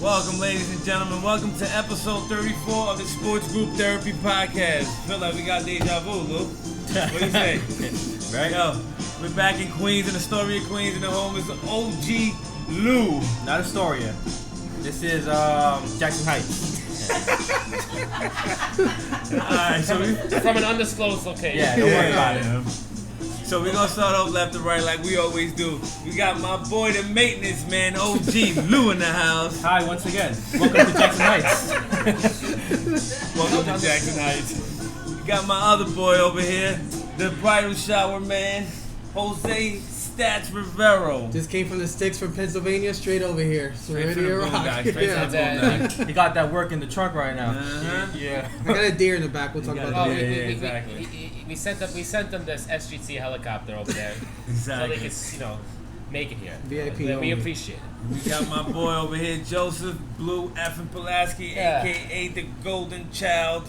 Welcome, ladies and gentlemen. Welcome to episode 34 of the Sports Group Therapy Podcast. Feel like we got deja vu, Lou. What do you say? Right? Yo, we're back in Queens, in the story of Queens, and the home is OG Lou. Not Astoria. This is Jackson Heights. Alright, so from an undisclosed location. Yeah, don't worry about it. So we're gonna start off left to right like we always do. We got my boy, the maintenance man, OG Lou in the house. Hi, once again. Welcome to Jackson Heights. Welcome to Jackson Heights. We got my other boy over here, the bridal shower man, Jose Stats Rivero. Just came from the sticks from Pennsylvania, straight over here. So Straight ready from to the rock. boondocks, straight from the boondocks. He got that work in the trunk right now. Yeah. I got a deer in the back. We'll talk about Oh, that. exactly. we sent them this SGT helicopter over there, so they could, make it here. VIP We only. appreciate it. We got my boy over here, Joseph Blue Effin Pulaski, a.k.a. the Golden Child.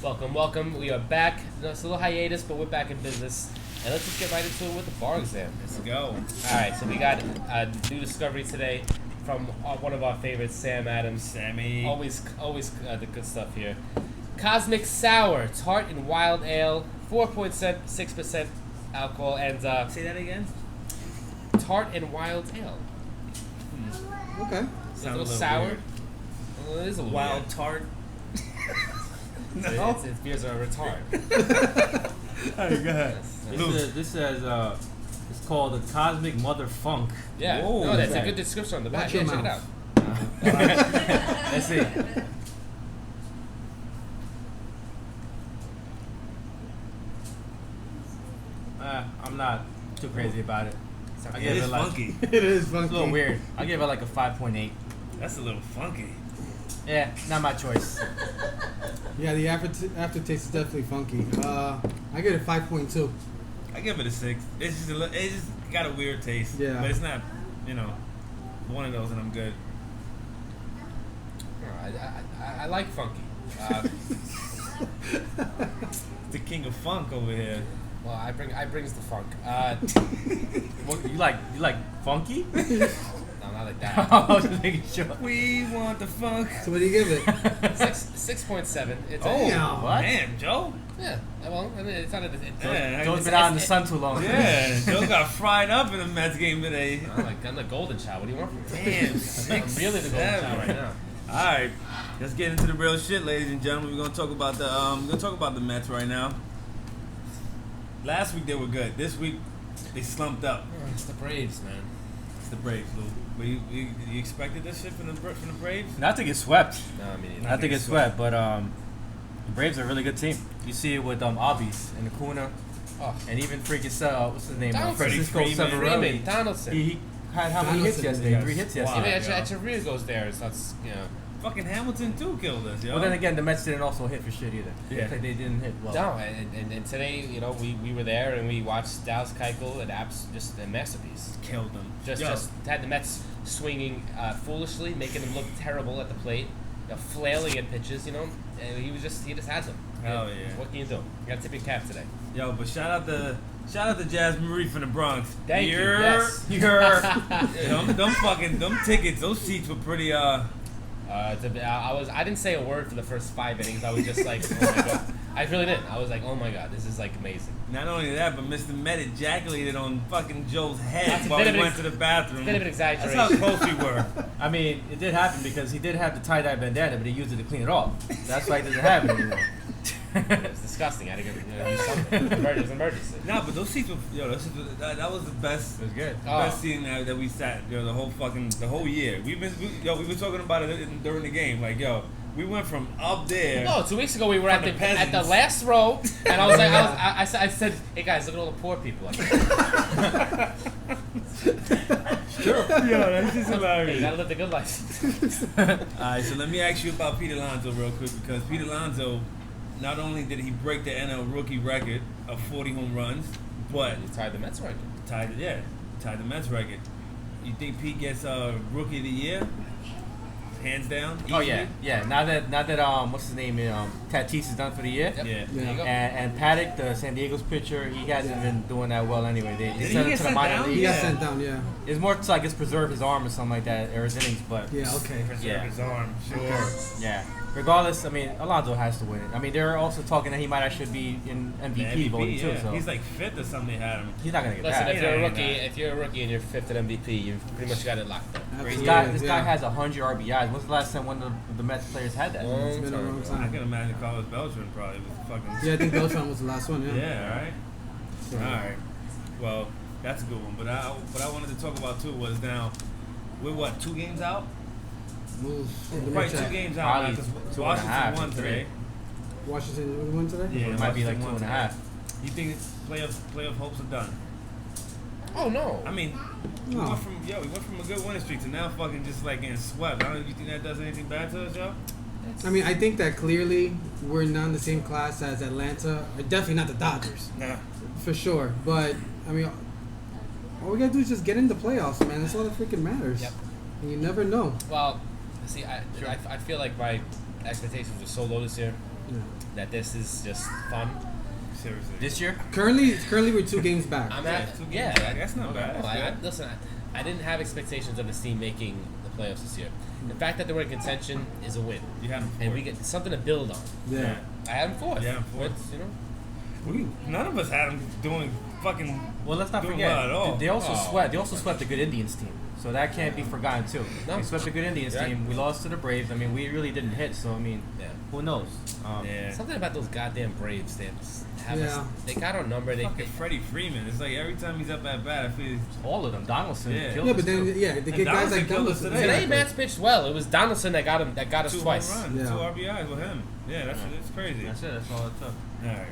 Welcome. We are back. It's a little hiatus, but we're back in business. And let's just get right into it with the bar exam. Let's go. Alright, so we got a new discovery today from one of our favorites, Sam Adams. Sammy. Always the good stuff here. Kosmic Sour, tart and wild ale, 4.6% alcohol, and Say that again? tart and wild ale. Okay. It's a little sour. weird. Well, it is a little Wild weird. tart. So it's beers are a retard. Alright, go ahead. This says it's called the Cosmic Mother Funk. Yeah, Whoa. no, that's a good description on the back. Watch your Yeah, check it mouth. out. Let's see. I'm not too crazy about it. I It give is it like funky. It is funky. it's a little weird. I give it like a 5.8. That's a little funky. Yeah, not my choice. Yeah, the aftertaste is definitely funky. I get a 5.2. I give it a 6. It's just got a weird taste. Yeah. But it's not, one of those and I'm good. I like funky. The king of funk over here. Well, I brings the funk. What, you like funky? No, not like that. I was just making sure. We want the funk. So what do you give it? 6.7. It's Oh, What? damn, Joe. yeah. Well, I mean, it's not. Yeah, Joe's been out in the sun too long. Yeah, Joe got fried up in the Mets game today. I'm the golden child. What do you want from me? Damn, I'm really the golden child right now. All right, let's get into the real shit, ladies and gentlemen. We're gonna talk about the Mets right now. Last week they were good. This week they slumped up. It's the Braves, man. It's the Braves, Lou. But you expected this shit from the Braves? Not to get swept. No, I mean, Not to get swept, but the Braves are a really good team. You see it with Albies and Acuna, and even freaking what's his name? Donaldson. Francisco Freeman. Severelli. Donaldson. He had how many hits Donaldson, yesterday? yes. 3 hits yesterday. Wow. Even Yeah. Echeverria goes there, so that's Fucking Hamilton too killed us, yo. Well, then again, the Mets didn't also hit for shit either. Yeah. They didn't hit well. No, and today, we were there and we watched Dallas Keuchel and just a masterpiece. killed them. Just had the Mets swinging foolishly, making them look terrible at the plate, flailing at pitches. And he just has them. Hell yeah. What can you do? You got to tip your cap today. Yo, but shout out to Jazz Marie from the Bronx. Thank you. Yes. Them tickets, those seats were pretty I didn't say a word for the first 5 innings. I was just like, oh my god. I really didn't. I was like, oh my god, this is like amazing. Not only that, but Mr. Met ejaculated on fucking Joe's head That's a while bit he of an went to the bathroom. Bit of an exaggeration. That's how close we were. I mean, it did happen because he did have the tie-dye bandana, but he used it to clean it off. That's why it doesn't happen anymore. It's disgusting. I had to use something. It was an emergency. Nah, but those seats were, that was the best. It was good. Best seating that we sat, the whole year. We were talking about it during the game. Like, we went from up there. No, 2 weeks ago we were at the the peasants. last row, and I was like, I said, hey guys, look at all the poor people. Sure. That's just Hey, you hilarious. gotta live the good life. Alright, so let me ask you about Pete Alonso real quick, because Pete Alonso, not only did he break the NL rookie record of 40 home runs, but You tied the Mets record. tied the Mets record. You think Pete gets Rookie of the Year? hands down. Oh easily. yeah. Now that what's his name? Tatis is done for the year. Yep. Yeah. There you go. And Paddock, the San Diego's pitcher, he hasn't been doing that well anyway. They Did he sent him get to the sent minor down? league. He got Yeah. sent down, yeah. It's more to, I guess, preserve his arm or something like that, or his innings, but Yeah, okay. Preserve Yeah. his arm. Sure. yeah. Regardless, I mean, Alonso has to win it. I mean, they're also talking that he might actually be in The MVP voting too, yeah. so He's like fifth or something. They had him. he's not gonna get Listen, that. if you're a Yeah, rookie, yeah. if you're a rookie and you're fifth at MVP, you've pretty much got it locked up. Absolutely. This guy has 100 RBIs. When's the last time one of the Mets players had that? Long It's been a time long ago. I time. can imagine Carlos Beltran probably was fucking. Yeah, I think Beltran was the last one, yeah. Yeah. Right. So, All right. Well, that's a good one. But I wanted to talk about too was now we're what 2 games out? let me Probably check. 2 games out Probably because 2.5 Washington won or 3. today. Washington won today? Yeah, It might be like Washington 2.5. won today. You think playoff hopes are done? Oh no. I mean, we No. went from a good winning streak to now fucking just like getting swept. I don't. You think that does anything bad to us, Joe? I mean, I think that clearly we're not in the same class as Atlanta, or definitely not the Dodgers, Nah. for sure. But, I mean, all we gotta do is just get in the playoffs, man. That's all that freaking matters. Yep. And you never know. Well, see, I feel like my expectations were so low this year Yeah. that this is just fun. Seriously. This year? Currently we're 2 games back. I'm Yeah, at, 2 games yeah, back. That's not bad. No, That's good. listen, I didn't have expectations of this team making the playoffs this year. The fact that they were in contention is a win, You had them and fourth. we get something to build on. Yeah. I had them fourth. Yeah, fourth. But, you know, None of us had them doing fucking. Well, let's not Doing forget. well at all. They also Oh. swept. They also swept the good Indians team, so that can't be forgotten too. No. They swept the good Indians Yeah. team. We lost to the Braves. I mean, we really didn't hit. So I mean, yeah. who knows? Yeah. Something about those goddamn Braves. They have Yeah. they got our number. They Fucking Freddie Freeman. It's like every time he's up at bat, I feel. All of them. Donaldson. Yeah. killed Yeah, us but then, too. yeah, they get guys Donaldson like killed us Donaldson. today. today Exactly. Mats pitched well. It was Donaldson that got him. That got us 2 twice. home runs, Yeah. 2 RBIs with him. Yeah, that's crazy. That's it. That's all it took. All right.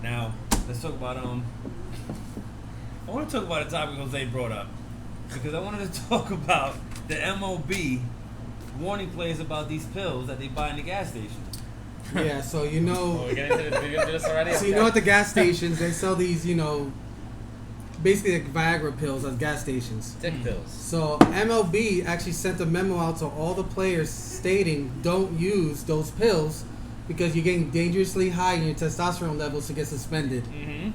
Now let's talk about I want to talk about a topic Jose brought up because I wanted to talk about the MOB warning players about these pills that they buy in the gas station. Yeah, so you Oh, know, we're getting into this already. so you know at the gas stations they sell these, you know, basically like Viagra pills at gas stations. Dick pills. So MLB actually sent a memo out to all the players stating don't use those pills because you're getting dangerously high in your testosterone levels to get suspended. Mm-hmm.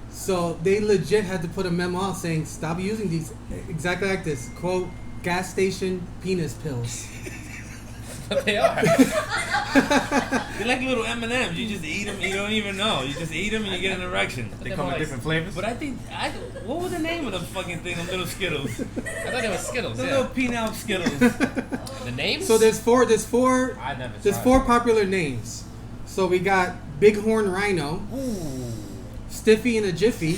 So they legit had to put a memo out saying stop using these exactly like this quote gas station penis pills. But they are. They're like little M&Ms. You just eat them. You don't even know. You just eat them and you get an erection. They come in different flavors. But I think what was the name of the fucking thing? Them little Skittles. I thought they were Skittles. The Yeah. little peanut Skittles. The names? So there's four I never there's tried 4 them. popular names. So we got Bighorn Rhino, Stiffy and a Jiffy,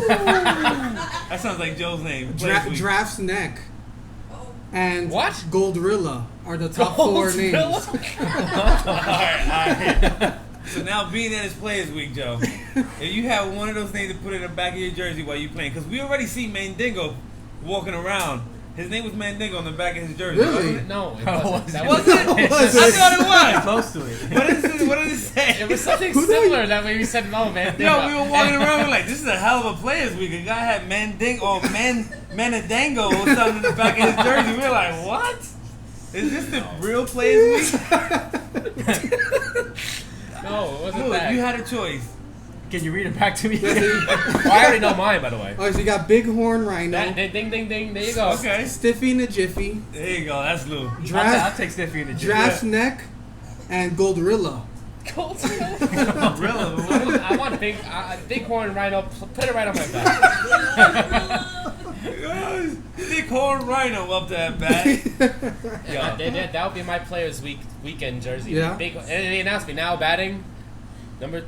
That sounds like Joe's name. Giraffe's Neck, and What? Goldrilla are the top 4 names. Alright. So now being that it's Players Week, Joe, if you have one of those things to put in the back of your jersey while you playing, because we already see Mandingo walking around. His name was Mandingo on the back of his jersey. Really? Wasn't it? No, it Oh, wasn't. That Was was it? Was I it? thought it was. Close to it. What did it say? It was something Who the- similar that way we said no, man. Yo, we were walking around, we're like, this is a hell of a Players Week. A guy had Mandingo or Manadango or something in the back of his jersey. We were like, what? Is this the real Players Week? No, it wasn't Look, that. you had a choice. Can you read it back to me? Well, I already know mine, by the way. Oh, so you got Bighorn Rhino, That, ding, ding, ding. There you go. Okay. Stiffy and a Jiffy, There you go. That's Lou. I'll Giraffe, take Stiffy in the gym. Giraffe's Neck, and Goldrilla. Cool. Really? I want Bighorn Rhino. Put it right on my back. Big horn rhino up that bat. Yeah, that would be my Players weekend jersey. Yeah. And they announced me now batting number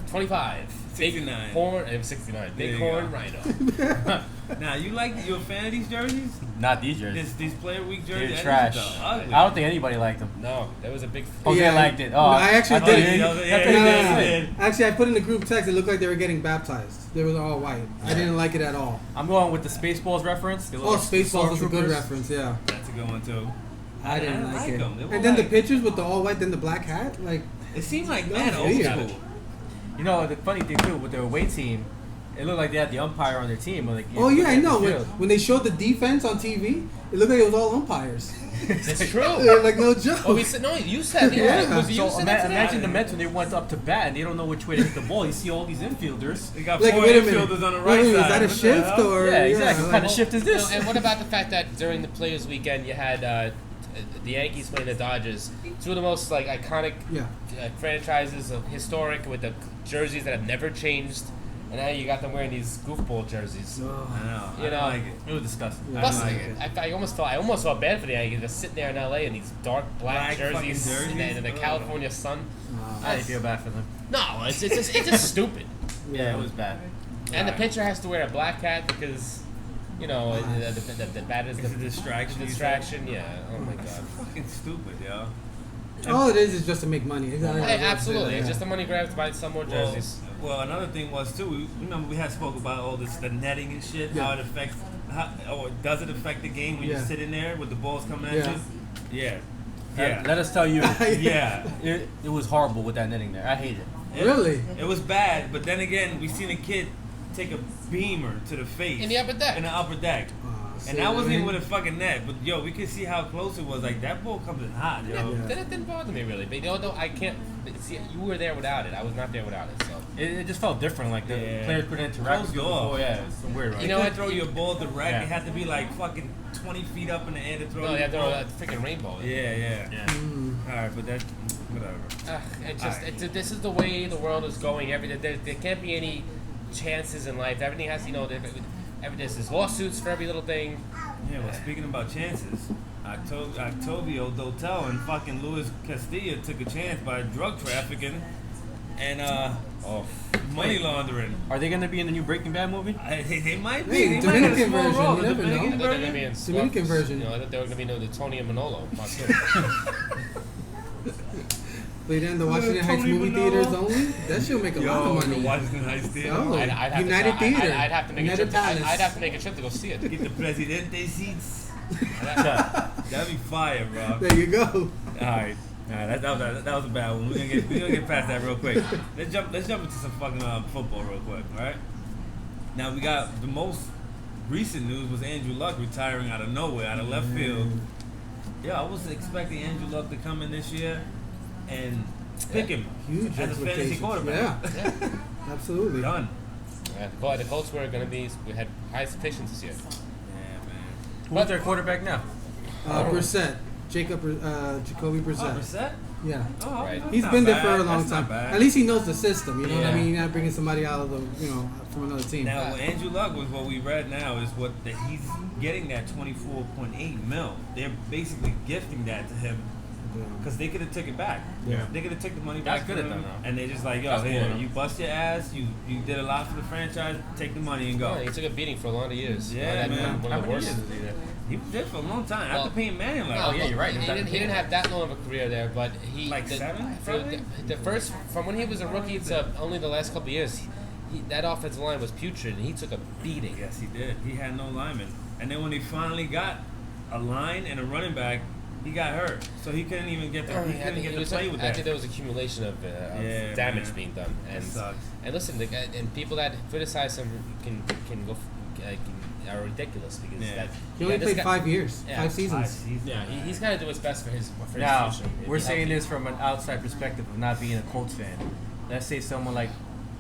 25. 69. Horn. It was 69. There you Bighorn go. Rhino. Now, you a fan of these jerseys? Not these jerseys. These Player Week jerseys? They're That trash. is ugly. I don't think anybody liked them. No, that was a big. Jose Yeah, liked it. Oh, no, I actually thought did. he Yeah, That's yeah, what he yeah, did. yeah. Actually, I put in the group text. It looked like they were getting baptized. They were all white. I didn't like it at all. I'm going with the Spaceballs reference. The Oh, little Spaceballs was a good stormtroopers. reference. Yeah, That's a good one, too. I didn't like it. them. They were And then the like- pictures with the all white, then the black hat. Like, It seemed like That mad was old weird. school. You know, the funny thing too with their away team, It looked like they had the umpire on their team. Like, Oh yeah, I know. field. When they showed the defense on TV, it looked like it was all umpires. It's true. Like no joke. Oh, we said no. You said Yeah. it was you So said that today. imagine the Mets when they went up to bat and they don't know which way to hit the ball. You see all these infielders. They got Like, 4 wait a minute. infielders on the Wait right a minute, side. is that a What the shift hell? or? Yeah, exactly. What kind of Well, shift is this? And what about the fact that during the Players Weekend you had the Yankees playing the Dodgers, two of the most like iconic Yeah. franchises of historic with the jerseys that have never changed, and now you got them wearing these goofball jerseys. I know. You I know, don't like it. It was disgusting. Yeah. Plus, I like it. I almost felt bad for the Yankees just sitting there in LA in these dark black Black fucking jerseys in jerseys? the Ugh. California sun. I didn't feel bad for them. No, it's just stupid. Yeah, it was bad. And the pitcher has to wear a black hat because, the bat is It's a distraction. the distraction. Yeah. Oh my god. Fucking stupid, yo. All it is just to make money. Hey, absolutely. Yeah. It's just a money grab to buy some more jerseys. Well, another thing was too. Remember we had spoke about all this, the netting and shit. Yeah. How it affects, or does it affect the game when Yeah. you're sitting there with the balls coming at Yeah. you? Yeah. Let us tell you, Yeah. it was horrible with that netting there. I hate it. Really? It was bad, but then again, we seen a kid take a beamer to the face In the upper deck. In the upper deck. And that wasn't even with a fucking net, but yo, we could see how close it was. Like that ball comes in hot, yo. Yeah. That didn't bother me really. But though I can't see, you were there without it. I was not there without it. So It just felt different. Like the Yeah. players couldn't interact Closed with the off. ball. Yeah, it's some weird. Right? You You know know what? throw your ball direct. Yeah. It had to be like fucking 20 feet up in the air to throw. no, your you have to ball. throw a freaking rainbow. Yeah. Yeah. All right, but that's whatever. It just Alright. this is the way the world is going. There can't be any chances in life. Everything has there's lawsuits for every little thing. Yeah, well, speaking about chances, Octavio Dotel and fucking Luis Castilla took a chance by drug trafficking and money laundering. Are they gonna be in the new Breaking Bad movie? They might be. Hey, They might have a Dominican small version, role. you The never know. I Dominican thought they were gonna be version. in Dominican Scarface. version. I thought they were gonna be the Tony and Manolo. Played in the Washington Tony Heights movie Manolo. theaters only. That should make a lot Yo, of the money. Washington Heights Theater. Oh. I'd have United to, Theater. I'd have to make United a trip. Palace. I'd have to make a trip to go see it. Get the Presidente seats. That'd be fire, bro. There you go. Alright, that was a bad one. We're gonna get past that real quick. Let's jump into some fucking football real quick, alright? Now we got the most recent news was Andrew Luck retiring out of nowhere, out of left field. Yeah, I was expecting Andrew Luck to come in this year and pick him Huge as a fantasy expectations. quarterback. Yeah, absolutely. Done. The Colts were going to be. We had high expectations this year. Yeah, man. Who's their quarterback now? Brissett, Jacoby Oh, Brissett. Brissett? Yeah. Oh, Right. that's He's not been there bad. for a long That's not time. bad. At least he knows the system. You know what I Yeah. mean? You're not bringing somebody out of the, from another team. Now, what Andrew Luck was what we read now is he's getting that 24.8 mil. They're basically gifting that to him because they could have took it back. Yeah. They could have took the money That's back good from of him, them, though. and they're just like, yo, That's here, cool, though. you bust your ass. You did a lot for the franchise. Take the money and go. Yeah, he took a beating for a lot of years. Yeah, man. One How of the many worst. years is he there? He was there for a long time. Well, After Peyton Manning, like, No, yeah, you're right. He didn't have that long of a career there, but he Like seven, for probably? the first from when he was a rookie to only the last couple of years, that offensive line was putrid, and he took a beating. yes, he did. He had no linemen, and then when he finally got a line and a running back, he got hurt, so he couldn't even get to I play with think that. there was accumulation of Yeah, damage man. being done, That and sucks. listen, the guy, and people that criticize him are ridiculous because Yeah. He only this played guy- 5 years, Yeah. 5 seasons. Yeah, he's got to do his best for his Now, future. It'd we're be saying healthy. this from an outside perspective of not being a Colts fan. Let's say someone like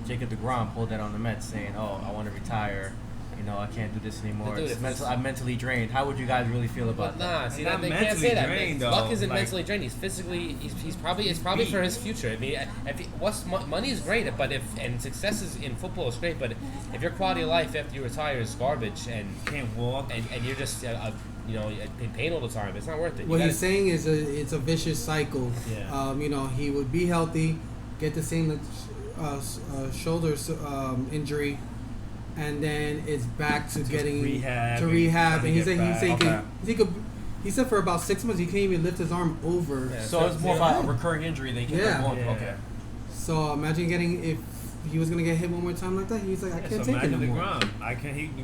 Jacob DeGrom pulled that on the Mets saying, oh, I want to retire. I can't do this anymore. Dude, It's if mental, I'm mentally drained. How would you guys really feel about that? Nah, see Not that they can't mentally say that. drained, Luck though. isn't Like- mentally drained. He's physically. It's probably for his future. I mean, money is great, but and success is in football is great, but if your quality of life after you retire is garbage and Can't walk. and you're just in pain all the time, it's not worth it. What You he's saying is it's a vicious cycle. Yeah. He would be healthy, get the same shoulder injury, and then it's back to getting rehab to and rehab. trying And he to said get back. he said for about 6 months he can't even lift his arm over. Yeah. So it's more about a recurring injury than you Yeah. can go Yeah. Okay. So imagine if he was gonna get hit one more time like that. He's like, I Yeah, can't so take it no imagine more.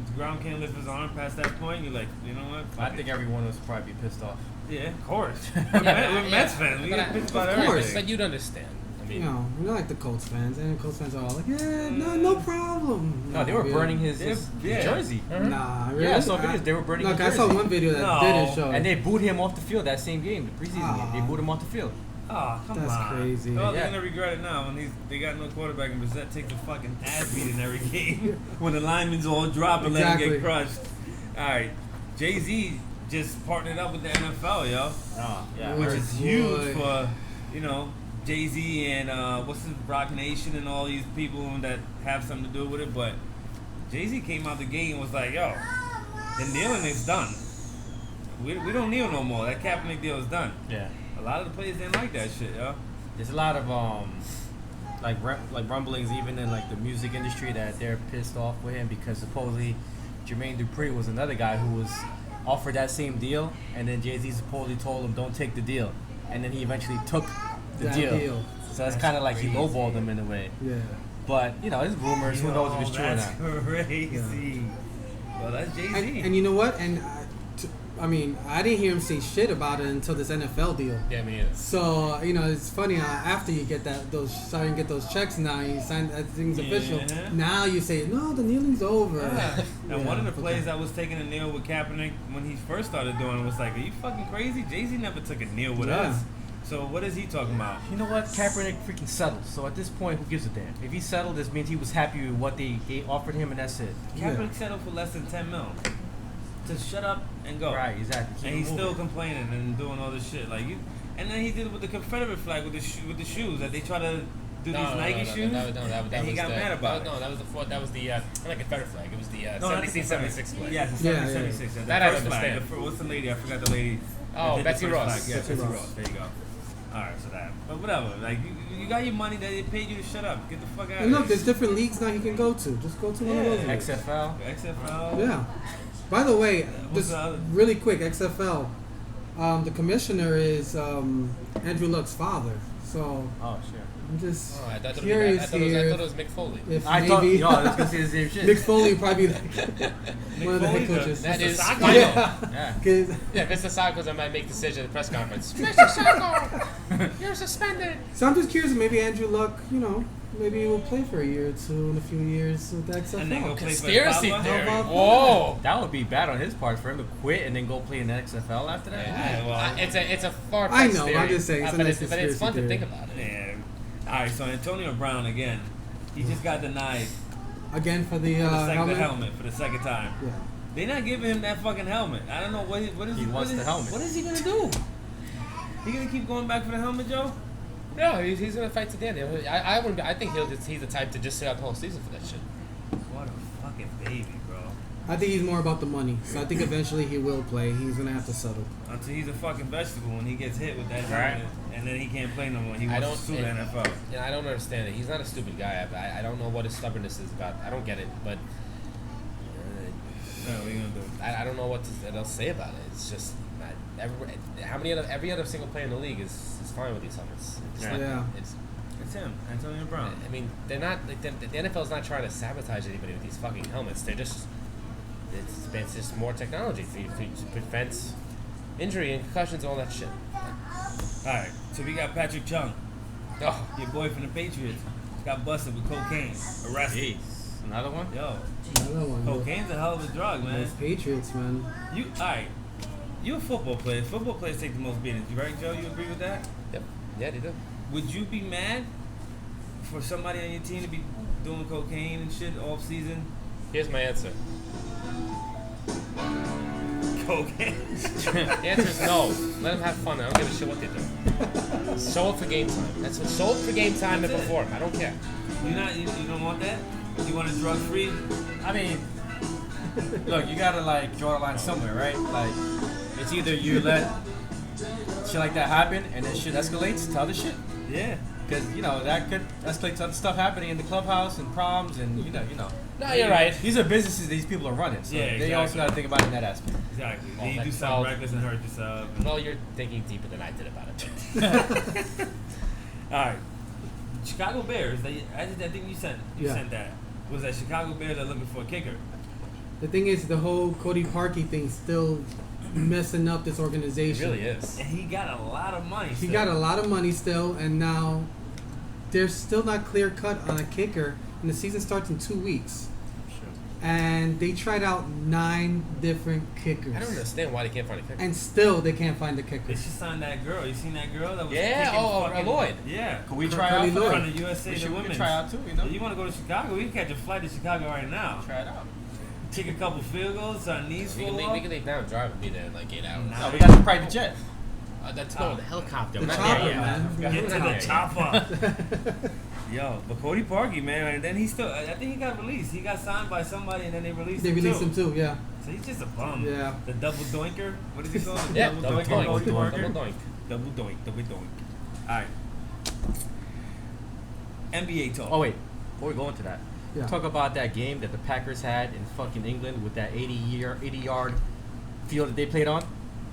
the ground can't lift his arm past that point. You're like, you know what? I Fuck think it. everyone was probably pissed off. Yeah, of course. We're Mets fans. We get pissed about Of everything. course, but you'd understand. I mean, you know, like the Colts fans, and Colts fans are all like, yeah, no problem. No, they were burning his jersey. Nah, really? Yeah, so videos they were burning his jersey. I saw one video that didn't show. And they booed him off the field that same game, the preseason game. They booed him off the field. Oh, come on. That's crazy. Oh, they're gonna regret it now when they got no quarterback and Brissett takes a fucking ass beating every game when the linemen's all drop and let him get crushed. All right, Jay-Z just partnered up with the NFL, yo. Oh, yeah. Which is huge for, you know, Jay-Z and what's his Rock Nation and all these people that have something to do with it. But Jay-Z came out the gate and was like, yo, the kneeling is done. We don't kneel no more. That Kaepernick deal is done. Yeah. A lot of the players didn't like that shit, yo. There's a lot of like rumblings even in like the music industry that they're pissed off with him because supposedly Jermaine Dupri was another guy who was offered that same deal, and then Jay-Z supposedly told him don't take the deal, and then he eventually took the deal. So that's kind of like he lowballed him in a way. Yeah. But you know, there's rumors. Who knows if it's true or not? That's crazy. Well, that's Jay-Z. And you know what? And I mean, I didn't hear him say shit about it until this NFL deal. Yeah, me either. So, you know, it's funny how after you get starting to get those checks now, you sign that thing's official. Now you say, no, the kneeling's over. Yeah. And one of the plays that was taking a kneel with Kaepernick when he first started doing it was like, are you fucking crazy? Jay-Z never took a kneel with us. So what is he talking about? You know what? Kaepernick freaking settled. So at this point, who gives a damn? If he settled, this means he was happy with what they offered him, and that's it. Kaepernick settled for less than $10 million. To shut up and go. Right, exactly. And he's still complaining and doing all this shit. Like you, and then he did it with the Confederate flag with the shoes that they try to do these Nike shoes. And he got mad about it. No, that was the not Confederate flag. It was the 76 flag. Yeah, the 76. That I understand. What's the lady? I forgot the lady. Oh, Betsy Ross. Yeah, Betsy Ross. There you go. All right, so that. But whatever. Like you got your money that they paid you to shut up. Get the fuck out of here. And look, there's different leagues now you can go to. Just go to one of those. XFL. Yeah. By the way, just really quick, XFL. The commissioner is Andrew Luck's father. So. Oh shit. I'm just curious I thought it was Mick Foley. I thought I was gonna say the same shit. Mick Foley probably one of the head coaches. That is final. Yeah, Mr. Sarko's might make decision at the press conference. Mr. Sarko, you're suspended. So I'm just curious, maybe Andrew Luck, you know, maybe he will play for a year or two in a few years with the XFL. And then go conspiracy theory. Whoa, that would be bad on his part for him to quit and then go play in the XFL after that. Yeah, it's a far. I know. I'm just saying. But it's fun to think about it. Yeah. All right, so Antonio Brown again. He just got denied again for the helmet for the second time. Yeah. They're not giving him that fucking helmet. I don't know what is he wants the helmet. What is he gonna do? He gonna keep going back for the helmet, Joe? No, he's gonna fight to the end. I think he's the type to just sit out the whole season for that shit. What a fucking baby, bro. I think he's more about the money. So I think eventually he will play. He's gonna have to settle. Until he's a fucking vegetable when he gets hit with that helmet, and then he can't play no more. He wants to sue the NFL. Yeah, I don't understand it. He's not a stupid guy. I don't know what his stubbornness is about. I don't get it, but what are you gonna do? I don't know what else to say about it. It's just every other single player in the league is fine with these helmets. It's him, Antonio Brown. I mean, they're not like the NFL's not trying to sabotage anybody with these fucking helmets. They're just it's just more technology to prevent injury and concussions and all that shit. All right, so we got Patrick Jung, your boy from the Patriots, got busted with cocaine, arrested. Jeez. Another one? Yo, another one. Cocaine's a hell of a drug, man. Those Patriots, man. You're a football player. Football players take the most beatings, right, Joe? You agree with that? Yep. Yeah, they do. Would you be mad for somebody on your team to be doing cocaine and shit off season? Here's my answer. Cocaine. The answer is no. Let them have fun. I don't give a shit what they do. Show up for game time. That's what. Show up for game time and perform. I don't care. You don't want that? You want it drug free? I mean, look, you gotta like draw the line somewhere, right? Like, it's either you let shit like that happen and then shit escalates to other shit. Yeah. Because that could escalate to other stuff happening in the clubhouse and proms and you know. No, you're right. These are businesses these people are running, so they also got to think about it in that aspect. Exactly. Then you do something reckless and hurt yourself. Well, you're thinking deeper than I did about it. All right. Chicago Bears. I think you sent that. Was that Chicago Bears are looking for a kicker? The thing is, the whole Cody Parkey thing still messing up this organization. It really is. And he got a lot of money. He got a lot of money still, and now they're still not clear cut on a kicker, and the season starts in 2 weeks. And they tried out 9 different kickers. I don't understand why they can't find a kicker. And still, they can't find the They kicker. should sign that girl. You seen that girl that was Yeah, kicking fucking, Lloyd. Yeah. Could we Cur- try Curly out for Lloyd. that? From the USA We to should women's. try out too, you know? You want to go to Chicago? We can catch a flight to Chicago right now. Try it out. Kick a couple field goals, our knees We full can, up. we can leave now and drive and be there in like 8 hours. No, we got the private jet. That's no, the helicopter. The Not- chopper, yeah, man. yeah. Get to Yeah. the chopper. Yo, but Cody Parkey, man, and then he still, I think he got released. He got signed by somebody and then they released They him released too. him too, yeah. So he's just a bum. Yeah. The double doinker. What is he called? The Yeah, double double doinker. doink. Cody Double Parker? doink. Double doink. Double doink. All right. NBA talk. Oh wait, before we go into that, Yeah. talk about that game that the Packers had in fucking England with that 80-yard field that they played on.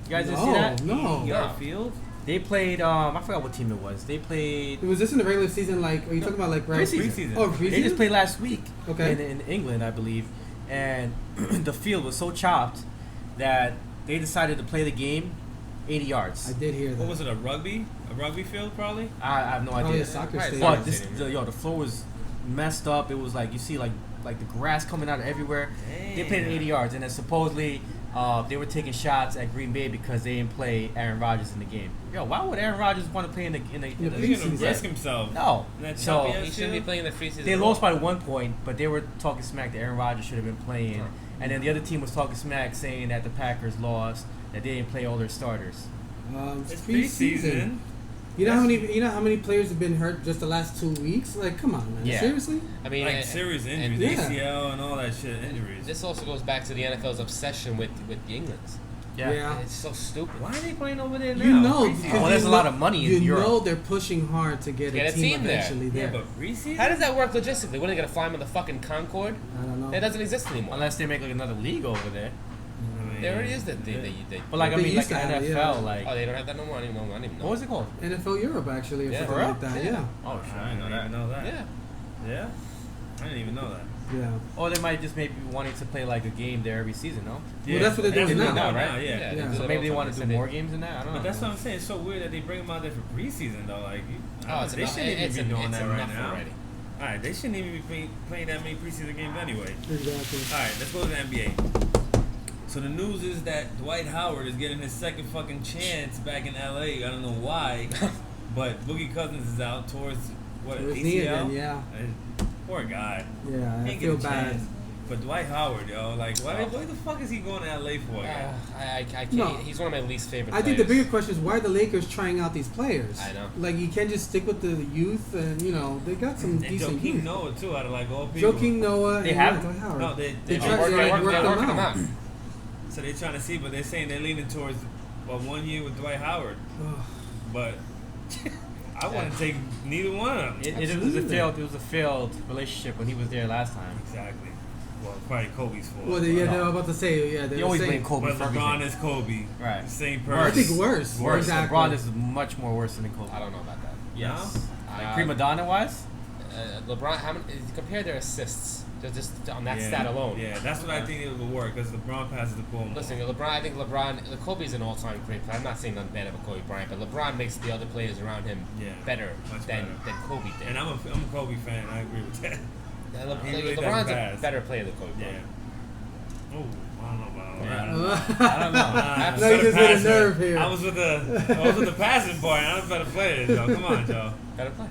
You guys didn't see that? No. Yard field. They played. I forgot what team it was. They played Was this in the regular season? Like, are you talking about like Preseason. Oh, preseason. They just played last week. Okay. In England, I believe, and the field was so chopped that they decided to play the game 80 yards. I did hear that. What was it? A rugby field, probably. I have no Probably idea. a soccer Right, stadium. But the floor was messed up. It was like you see like the grass coming out of everywhere. They played at 80 yards, and then supposedly they were taking shots at Green Bay because they didn't play Aaron Rodgers in the game. Yo, why would Aaron Rodgers want to play in the He's gonna preseason. risk himself. No. That So choppy ass He shouldn't be field? playing the free season. they at lost all. by 1 point, but they were talking smack that Aaron Rodgers should have been playing, and then the other team was talking smack saying that the Packers lost, that they didn't play all their starters. It's It's preseason. preseason. You know how many players have been hurt just the last 2 weeks? Like, come on, man. Yeah. Seriously? I mean, Like serious and injuries, Yeah. ACL and all that shit, injuries. This also goes back to the NFL's obsession with the Englands. Yeah. It's so stupid. Why are they playing over there now? You know, Preseason. because Well, there's you a lot know- of money in You Europe. know they're pushing hard to get a team there. eventually Yeah, there. but preseason. How does that work logistically? When are they gonna fly them on the fucking Concorde? I don't know. It doesn't exist anymore. Unless they make like another league over there. I mean, There already is that they. But like I They mean, like used to have it, NFL, yeah. like Oh, they don't have that no more. I don't even know. what was it called? NFL Europe, actually, or Yeah. something For real? like that. Yeah. Yeah. Oh shit, I didn't even know that. Yeah. Yeah? I didn't even know that. Yeah. Or they might just maybe wanting to play like a game there every season, no? Yeah, that's what they're doing what now, right? Yeah. Yeah. Yeah. do So it maybe all they the want time. to They do said more games than that. I don't know. But that's what I'm saying. It's so weird that they bring them out there for preseason, though. Like, It's they shouldn't even it's be doing it's that right enough now. already. All right, they shouldn't even be playing that many preseason games anyway. Exactly. All right, let's go to the NBA. So the news is that Dwight Howard is getting his second fucking chance back in LA. I don't know why, but Boogie Cousins is out towards what Towards ACL. knee again, yeah. And poor guy. Yeah, He I ain't feel get a bad. chance. But Dwight Howard, yo, like, why the fuck is he going to LA for again? I can't. No. He's one of my least favorite. I think the players. bigger question is why are the Lakers trying out these players? I know. Like, you can't just stick with the youth, and, you know, they got some And decent Joakim youth. Noah too, out of like all people. Joakim Noah They and have- Dwight Howard. No, they try- They're they working work them out. So they're trying to see, but they're saying they're leaning towards 1 year with Dwight Howard. Ugh. But I wouldn't take neither one of them. It was a Absolutely. failed relationship when he was there last time. Exactly. Well, probably Kobe's fault. Well, they were about to say, yeah, they They were always saying, blame Kobe But for LeBron everything. is Kobe. Right. Same Worse. I person. think worse. Worse. Exactly. LeBron is much more worse than Kobe. I don't know about that. Yes. No? Like prima donna wise. LeBron, how many? Compare their assists just on that Yeah. stat alone. Yeah, that's what I think it would work because LeBron passes the ball more. Listen, LeBron. I think LeBron. Kobe's an all-time great player. I'm not saying nothing bad about Kobe Bryant, but LeBron makes the other players around him Yeah, better much than better. Kobe did. And I'm a Kobe fan. I agree with that. He really does LeBron's pass. a better player than Kobe Yeah. Bryant. Oh, I don't know about all Yeah. that. I don't know. Nah, Now you better just hit a passer. nerve here. I was with the passing part. I'm a better player, Joe. Come on, Joe. Better player.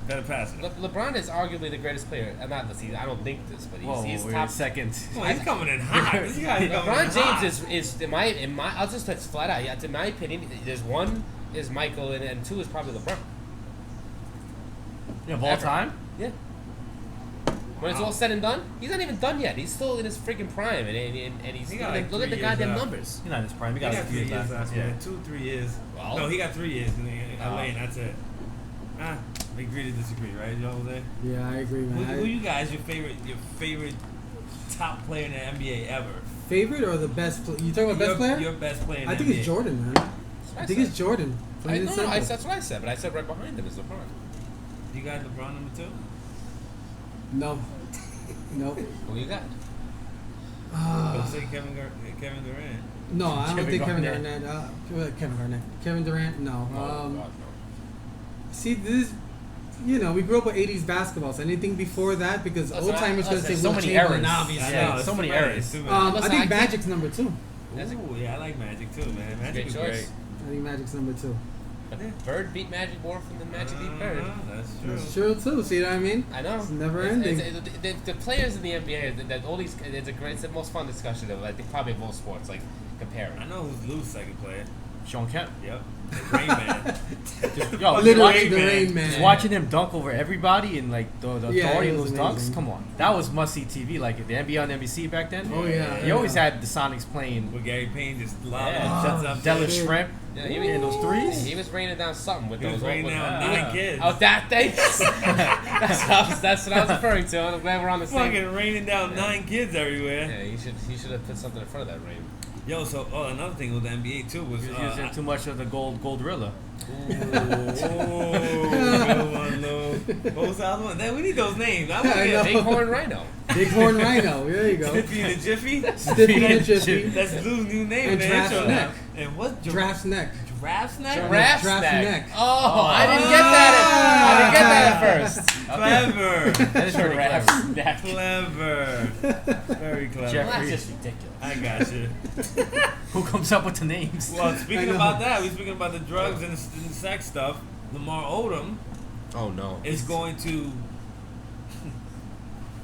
Better passer. LeBron is arguably the greatest player. I'm not. I don't think this, but he's we're top. second. Come on, he's coming in hot. This guy coming in LeBron hot. James is in my. I'll just let's flat out. Yeah, in my opinion, there's one is Michael and two is probably LeBron. Of all Ever. time? Yeah. When it's all said and done, he's not even done yet. He's still in his freaking prime, and he's He got like look at 3 the years goddamn left. numbers. He's not in his prime. He He got got a 3 few years years left. left. Yeah, 2-3 years. Well- No, he got 3 years in Oh. LA, and that's it. We agree to disagree, right, Joe? Jose? Yeah, I agree, man. Who you guys your favorite top player in the NBA ever? Favorite or the best player? You talking about best player? Your best player in I the think NBA. it's Jordan, man. I think it's Jordan. Plain and simple. That's what I said, but I said right behind him is LeBron. You got LeBron number 2? No. Nope. Who you got? Don't say Kevin Durant. No, I don't Kevin think Kevin Garnett. Durant. Kevin Garnett. Kevin Durant, no. God, no. See, this we grew up with 80s basketball. So anything before that, because old timers gonna say so Will many Chamberlain, errors. obviously. Yeah, so many errors. I think Magic's number 2. Ooh, yeah, I like Magic too, man. Magic is Great choice. great. I think Magic's number 2. But Bird beat Magic more than Magic beat Bird. That's true. That's true too. See what I mean? I know. It's never ending. The players in the NBA, that all these, it's the most fun discussion of, I think, probably of all sports, like, comparing. I know who's Lou's second player. Sean Kemp. Yep. The Rain Man. Yo, Literally the Rain Man. Just watching him dunk over everybody and like the authority it in was those amazing. dunks. Come on, that was must see TV. Like the NBA on NBC back then. Oh yeah. You always had the Sonics playing. With Gary Payne just loud Yeah, shuts up. Dallas Yeah. Shrimp. Yeah, And those threes. He was raining down something with He was those. raining with- down he 9 was- kids. Oh, that thing. That's what I was referring to. I'm glad we're on the same. Fucking raining down 9 kids everywhere. Yeah, he should have put something in front of that rain. Yo, so another thing with the NBA too was He was using too much of the Goldrilla. good one, Lou. What was the other one? We need those names. I want to I get Big Horn Rhino. Bighorn Rhino. There you go. Stiffy and the Jiffy. Stiffy and the Jiffy. That's Lou's new name. And man. Draft's Intro neck. now. And what? Draft's neck. Draft's neck? Giraffe's Giraffe's neck. neck. Oh, I didn't get that at first. Clever. That is pretty Giraffe's clever. Clever. Very clever. Jeff- That's just ridiculous. I got you. Who comes up with the names? Well, I speaking know. about that, we're speaking about the drugs and the sex stuff. Lamar Odom Oh no. is going to.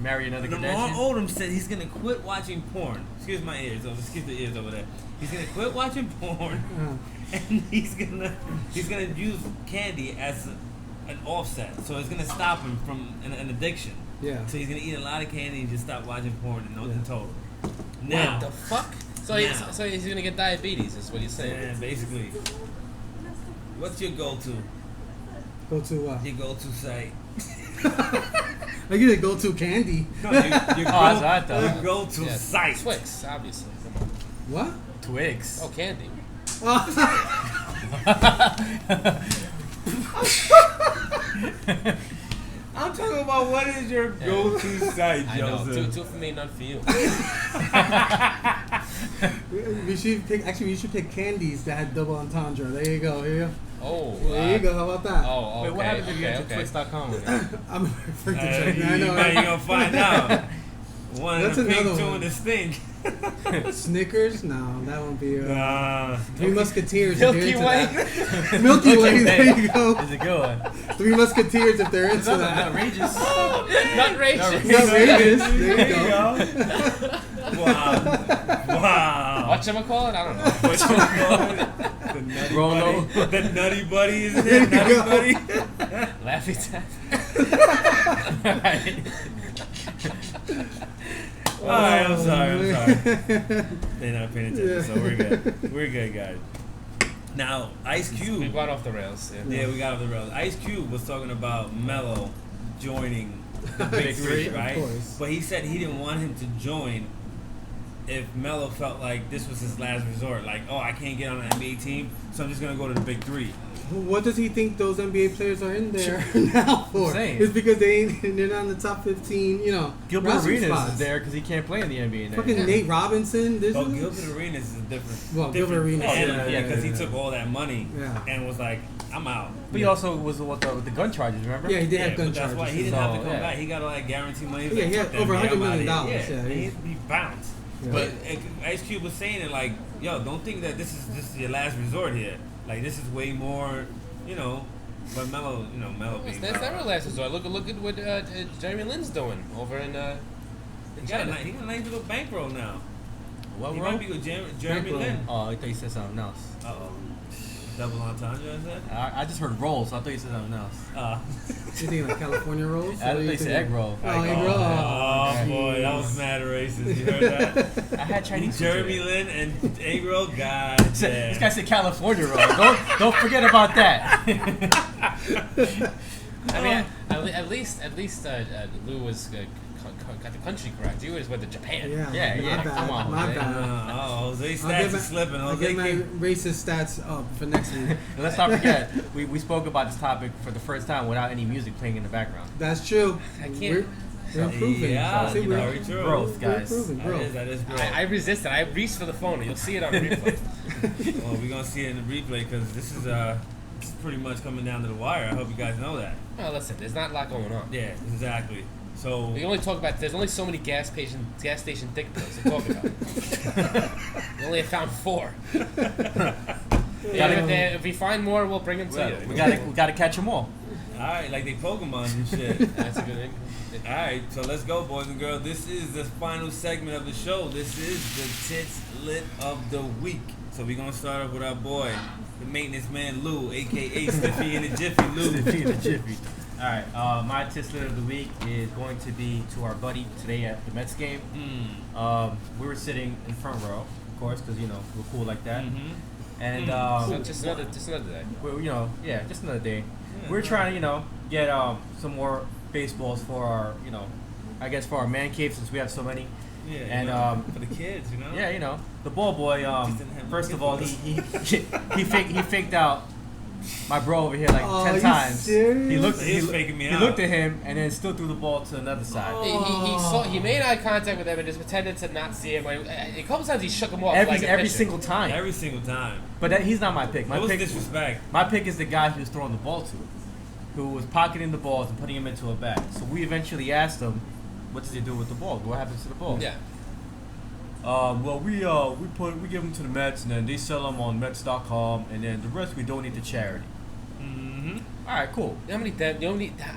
Marry another Lamar Kardashian. Odom said he's gonna quit watching porn. Excuse my ears. Excuse the ears over there. He's gonna quit watching porn, and he's gonna use candy as an offset. So it's gonna stop him from an addiction. Yeah. So he's gonna eat a lot of candy and just stop watching porn in total. What Now, the fuck? So he's gonna get diabetes. Is what you're saying? and basically, what's your go-to? Go to what? Your go-to site? I get a go-to candy. No, your that's what I thought. your go-to Yeah, site. Twix, obviously. Come on. What? Twigs. Oh, candy. I'm talking about what is your go-to site, I know. Joseph? Two for me, none for you. We should pick candies that had double entendre. There you go. Here you go. Oh. There you go. How about that? Oh, okay. Wait, what happens if you get to okay. Twix.com with it? I'm afraid to Now check. I know. you're gonna find out. One That's in the pink, another two one. in the stink. Snickers? No, that won't be. Nah. Three Musketeers. if Milky you're into Way. that. Milky Way. There you go. It's a good one. Three Musketeers if they're into It's not that. outrageous. Nutracious. Outrageous. There you go. Wow. Whatchamacallit? I don't know. What you call it? The nutty Rolo. buddy. The nutty buddy is There it? you Nutty go. buddy. Laffy Taffy. Alright, I'm sorry. They're not paying attention, so we're good. We're good, guys. Now, Ice We Cube. got off the rails. Yeah. Yeah, we got off the rails. Ice Cube was talking about Mello joining the Big Three, Of right? course. But he said he didn't want him to join if Mello felt like this was his last resort. Like, oh, I can't get on an NBA team, so I'm just going to go to the Big Three. What does he think those NBA players are in there now for? Same. It's because they're not in the top 15, Gilbert roster Arenas spots. is there because he can't play in the NBA now. Fucking Nate Robinson. This Oh, is Gilbert Arenas is a different. Well, different Gilbert Arenas, animal, yeah, because he yeah. took all that money Yeah. and was like, I'm out. But he also was with the gun charges, remember? Yeah, he did Yeah, have gun but that's charges. why he didn't have to come yeah. back. He got all that guarantee money. Yeah, he had over $100 million. Yeah, Yeah, and he bounced. Yeah. But Ice Cube was saying it like, yo, don't think that this is your last resort here. Like, this is way more, But Mello, Mello being That's never last resort. Look at what Jeremy Lin's doing over in he got China. a nice little bankroll now. What He bro? might be with Jeremy Bankroll. Lin. Oh, I thought you said something else. Uh-oh. Double entendre, is that? I just heard rolls, so I thought you said something else. You think like California rolls? I thought you said egg roll. Oh, egg roll. Oh, Okay. boy, that was mad racist. You heard that? I had Chinese food Jeremy today. Lin and egg roll? God This damn. guy said California roll. Don't forget about that. I mean, at least Lou was got the country correct. You was went to Japan. Yeah, Yeah, my bad. come on, my man. bad. Jose I'll stats get is my- slipping. I'll Jose get my keep- racist stats up for next week. And let's not forget, we spoke about this topic for the first time without any music playing in the background. That's true. I can't- We're improving. Yeah, See, you we're, know, very true. growth, we're guys. improving, growth. That is growth. I resisted. I reached for the phone. You'll see it on replay. Well, we're gonna see it in the replay because this is it's pretty much coming down to the wire. I hope you guys know that. Well, listen, there's not a lot going on. Yeah, exactly. So We only talk about. There's only so many gas station dick pills to talk about. We only have found 4. If we find more, we'll bring them to you. We gotta catch them all. all right, like they Pokemon and shit. That's a good thing. All right, so let's go, boys and girls. This is the final segment of the show. This is the Tits Lit of the week. So we're gonna start off with our boy, the maintenance man Lou, aka Stiffy in the Jiffy Lou. Stiffy in the Jiffy. All right, my Tits Lit of the week is going to be to our buddy today at the Mets game. We were sitting in front row, of course, because we're cool like that. And So just another day. just another day. We're trying to get some more baseballs for our I guess for our man cave since we have so many. Yeah, And for the kids, Yeah, the ball boy. Just didn't have First no of all, kids. he faked out my bro over here like 10 times. Serious? He was faking me He out. looked at him and then still threw the ball to another side. He made eye contact with him and just pretended to not see him. A couple times he shook him off. Every like a pitcher. single time. Every single time. But he's not my pick. It was disrespect. My pick is the guy he was throwing the ball to, who was pocketing the balls and putting him into a bag. So we eventually asked him, what does he do with the ball? What happens to the ball? Yeah. Well, we give them to the Mets, and then they sell them on Mets.com, and then the rest we donate to charity. All right, cool. How many?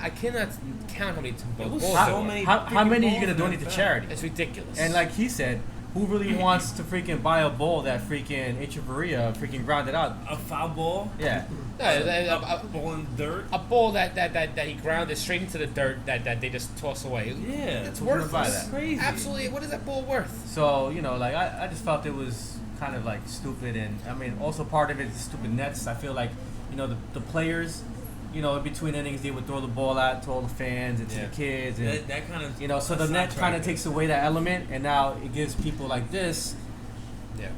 I cannot count how many balls. was there so were. many. How many are you balls gonna in donate that to bag. charity? It's ridiculous. And like he said, who really wants to freaking buy a ball that freaking Echeverria freaking grounded out? A foul ball? Yeah. A ball in dirt? A ball that he grounded straight into the dirt that they just toss away. Yeah. It's Who's gonna buy worthless. that? Crazy. Absolutely. What is that ball worth? So I just felt it was kind of like stupid, and I mean also part of it is stupid nets. I feel like the players. In between innings, they would throw the ball out to all the fans and to the kids, and That kind of so the net kind of takes away that element, and now it gives people like this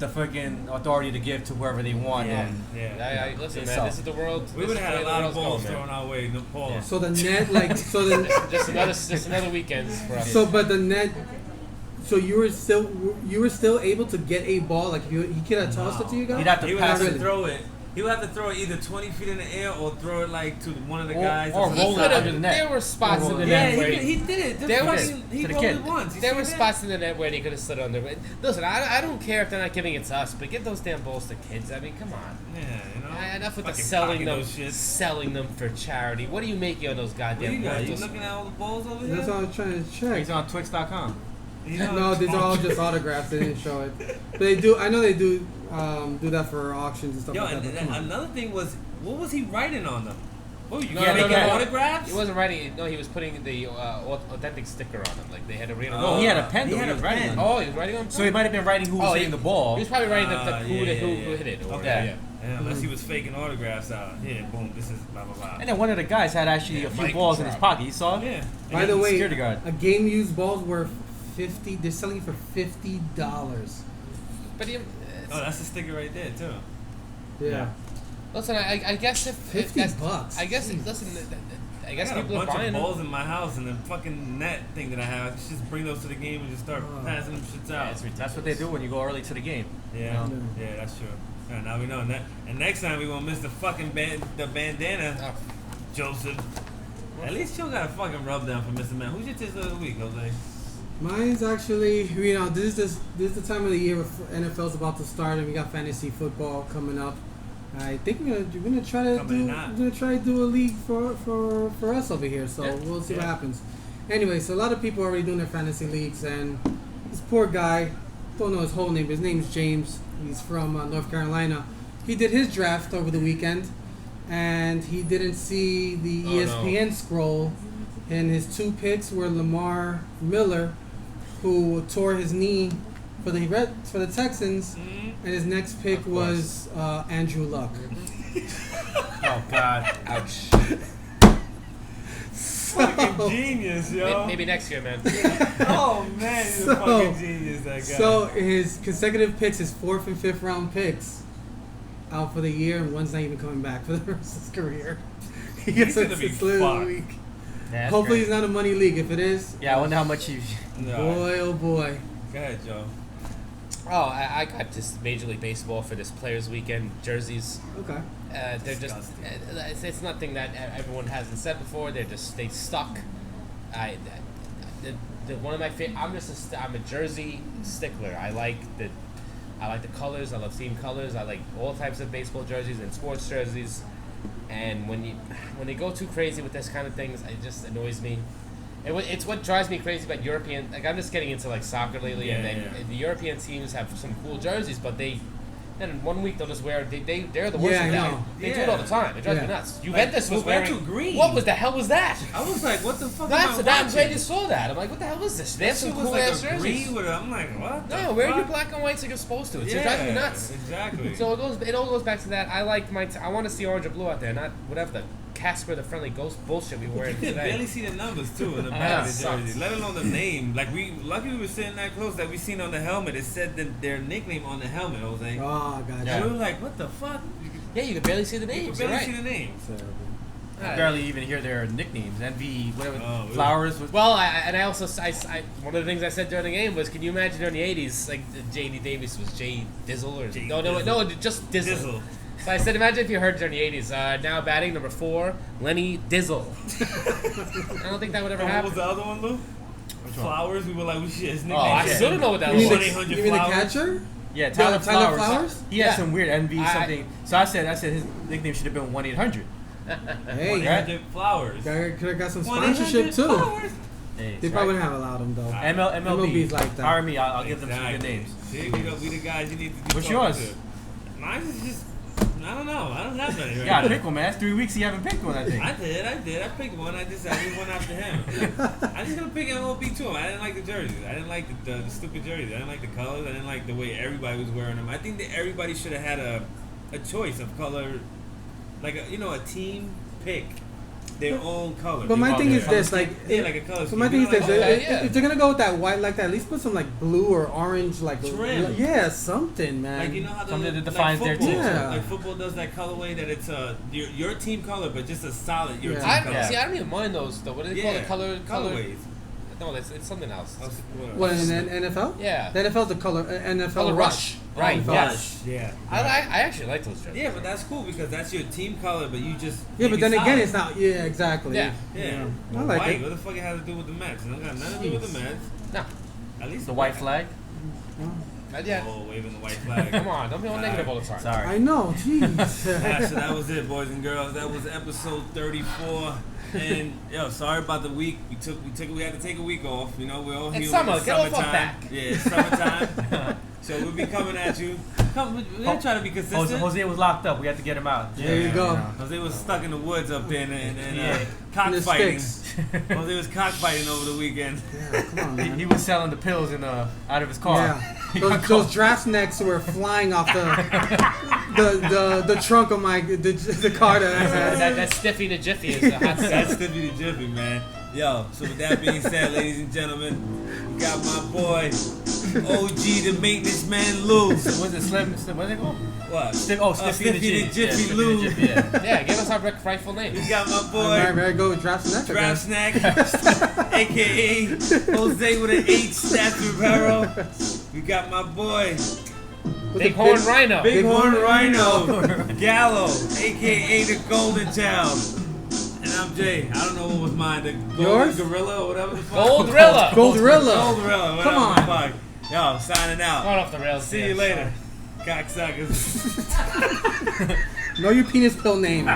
the freaking authority to give to whoever they want. Yeah. And Listen, man. This is the world. We would have had a lot of balls going, thrown our way. No Paul. Yeah. So the net, just another weekend for us. So, but the net. So you were still able to get a ball, like he could have tossed it to you guys. He'd have to He would pass have to it. throw it. He would have to throw it either 20 feet in the air or throw it like to one of the guys. or roll it under the net. There were spots in the Yeah, net where he did it. There was- He to the rolled kid. it once. You there see were that? spots in the net where they could have stood under. Listen, I don't care if they're not giving it to us, but give those damn balls to kids. I mean, come on. Yeah, Enough with the Fucking selling cocking them, those shits. selling them for charity. What are you making on those What goddamn you got? You balls? looking at all the balls over here? That's what I was trying to check. He's on Twix.com. No, these are all just autographs. They didn't show it. But they do. I know they do that for auctions and stuff Yo, like that. and but come on. another thing was, what was he writing on them? What were you No, making no. autographs? He wasn't writing. No, he was putting the authentic sticker on them. Like they had to read it. No, he had a pen. He though. had He a was writing pen. on it. Oh, he was writing on. So he might have been writing who was hitting the ball. He was probably writing who yeah. hit it. Or Okay. Yeah. Unless he was faking autographs out. Yeah, boom, this is blah, blah, blah. And then one of the guys had actually a few Mike balls in his Trout. pocket. You saw it? Yeah. By the way, security guard. a game used balls were $50. They're selling for $50. But he, Oh, that's the sticker right there, too. Yeah. listen, I guess if $50. I guess Jeez. listen. I guess I got a people are bunch buying of them. balls in my house and the fucking net thing that I have. I just bring those to the game and just start passing them shits Yeah, out. it's ridiculous. That's what they do when you go early to the game. Yeah, You know? yeah, that's true. All right, now we know. And next time we gonna miss the fucking the bandana, Oh. Joseph. At least you got a fucking rub down for Mr. Man. Who's your tits of the week, Jose? Mine's actually, this is the time of the year where NFL's about to start and we got fantasy football coming up. I think we're gonna try to do a league for us over here. So Yeah. we'll see what happens. Anyway, so a lot of people are already doing their fantasy leagues, and this poor guy, don't know his whole name, but his name's James. He's from North Carolina. He did his draft over the weekend, and he didn't see the ESPN scroll. And his two picks were Lamar Miller, who tore his knee for the Texans, and his next pick was Andrew Luck. Oh God! Ouch. Fucking genius, yo. Maybe next year, man. Oh man, he's a fucking genius, that guy. So his consecutive picks, his 4th and 5th round picks, out for the year, and one's not even coming back for the rest of his career. He gets gonna be fucked. week. Yeah, Hopefully, great. it's not a money league. If it is, Yeah, I wonder how much you. No. boy, oh boy. Go ahead, Joe. Oh, I got just Major League Baseball for this Players Weekend jerseys. Okay. They're just it's nothing that everyone hasn't said before. They stuck. One of my favorite. I'm a jersey stickler. I like the colors. I love team colors. I like all types of baseball jerseys and sports jerseys. And when they go too crazy with this kind of things, it just annoys me. It's what drives me crazy about European. Like, I'm just getting into like soccer lately, and the European teams have some cool jerseys, but then in 1 week they'll just wear. They're the worst. Yeah, I know. They do it all the time. It drives me nuts. Juventus was wearing green. What was the hell was that? I was like, what the fuck? I'm glad you saw that. I'm like, what the hell is this? They have some cool ass jerseys. I'm like, what? No, wear your black and whites like you're supposed to. It drives me nuts. Exactly. So it all goes back to that. I like I want to see orange or blue out there, not whatever the Casper the Friendly Ghost bullshit we wearing You today. barely see the numbers too in the back of the jersey, let alone the name. Like we were sitting that close that we seen on the helmet. It said their nickname on the helmet. Jose. Oh, gotcha. And we were like, what the fuck? Yeah, you can barely see the names. You can barely see the names. I barely even hear their nicknames. NV, whatever, Flowers. Well, I also one of the things I said during the game was, can you imagine during the '80s, like J.D. Davis was J. Dizzle or no, just Dizzle. So I said, imagine if you heard during the '80s. Now batting number 4, Lenny Dizzle. I don't think that would ever happen. What was the other one, Lou? Flowers. We were like, we should. His nickname. I still don't know what that was. You mean the catcher? Yeah, Tyler Flowers. He had some weird NV something. So I said his nickname should have been 1-800. Hey, 100 Flowers. Could have got some sponsorship too. Hey, They probably wouldn't have allowed him though. MLB's like that. Hire me, I'll give them some good names. See, we the guys you need to do. What's yours? Mine is just, I don't know. I don't have any. Right Yeah, now. pick one, man. That's 3 weeks you haven't picked one, I think. I did. I picked one. I just went after him. I just gonna pick MLB too. I didn't like the jerseys. I didn't like the stupid jerseys. I didn't like the colors. I didn't like the way everybody was wearing them. I think that everybody should have had a choice of color, like a team pick their own color. But my thing is this, like a color. So my thing is this: if they're gonna go with that white like that, at least put some like blue or orange, like trim. Yeah, something, man. Like, you know how something that defines their team. Yeah. Like football does that colorway that it's your team color, but just a solid team color. I don't even mind those though. What do they call it? Colorways. No, it's something else. What in NFL? Yeah. The NFL's the NFL Color Rush. Right. Yes. Yeah. I actually like those jerseys. Yeah, but that's cool because that's your team color, but you just but then again, it's not. Yeah, exactly. Yeah. Yeah. I like white. it. What the fuck it has to do with the Mets? It don't got nothing to do with the Mets. No. At least The white flag? Not yet. Oh, waving the white flag. Come on, don't be all negative all the time. Sorry. I know. Jeez. So that was it, boys and girls. That was episode 34. And sorry about the week. We had to take a week off. We're all here. It's summer. Get off our summertime. back. Yeah, it's summertime. So we'll be coming at you. We're gonna try to be consistent. Jose was locked up. We had to get him out. There you go. Jose was stuck in the woods up there and cockfighting. Jose was cockfighting over the weekend. Yeah, come on, man. He was selling the pills out of his car. Yeah. Those draft snacks were flying off the trunk of the car that I had. That Stiffy the Jiffy is a hot That's Stiffy the Jiffy, man. Yo, so with that being said, ladies and gentlemen, we got my boy, OG the maintenance man Lou. Was it Slim? What's it called? What? Stiffy the Jiffy Lou. Yeah, give us our rightful name. We got my boy, I go with draft snack. Draft Snack, a.k.a. Jose with an H, Stats Rivero. We got my boy, Bighorn Rhino. Bighorn Rhino, Gallo, a.k.a. the Golden Child. And I'm Jay. I don't know what was mine. The Golden Gorilla or whatever the fuck. Goldrilla. Goldrilla. Come on. Fuck. Yo, signing out. Going off the rails. See you later. Cocksuckers. Know your penis pill name.